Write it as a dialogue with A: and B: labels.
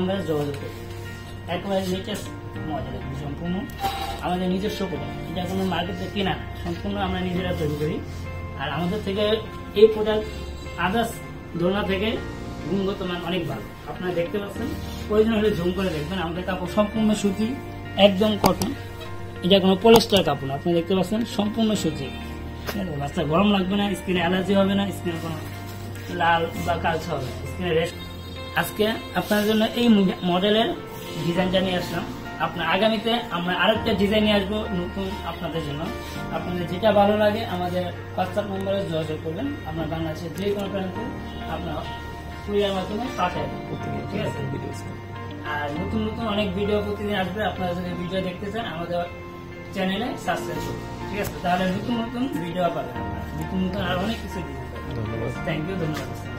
A: নাম্বারে যোগাযোগ করুন। একবারে লেটেস্ট মডেল সম্পূর্ণ আমাদের নিজস্ব প্রোডাক্ট, এটা কোনো মার্কেটে কেনা না, সম্পূর্ণ আমরা নিজেরা তৈরি করি। আর আমাদের থেকে এই প্রোডাক্ট আদার্স দোলনা থেকে গুণগত মান অনেক ভালো। আপনারা দেখতে পাচ্ছেন, প্রয়োজন হলে ঝুম করে দেখবেন। আমাদের কাপড় সম্পূর্ণ সুতি, একদম কটন, এটা কোনো পলিস্টার কাপড় না। আপনি দেখতে পাচ্ছেন সম্পূর্ণ সুতি, বাচ্চা গরম লাগবে না, স্কিনে অ্যালার্জি হবে না, স্কিনে কোনো লাল বা কালচে হবে না, স্কিনে রেস্ট। আজকে আপনার জন্য এই মডেলের ডিজাইনটা নিয়ে আসলাম। আপনার আগামীতে আমরা আরেকটা ডিজাইন নিয়ে আসবো নতুন আপনাদের জন্য। আপনাদের যেটা ভালো লাগে আমাদের হোয়াটসঅ্যাপ নম্বরে যোগাযোগ করবেন। আপনার বাংলাদেশের যে কোনো প্রান্তে আপনার কুরিয়ার মাধ্যমে পাঠাবেন, ঠিক আছে? আর নতুন নতুন অনেক ভিডিও প্রতিদিন আসবে। আপনারা যদি ভিডিও দেখতে চান আমাদের চ্যানেলে সাবস্ক্রাইব করুন, ঠিক আছে? তাহলে নতুন নতুন ভিডিও পাবেন, আপনারা নতুন নতুন আর অনেক কিছু ভিডিও পাবেন। ধন্যবাদ, থ্যাংক ইউ, ধন্যবাদ।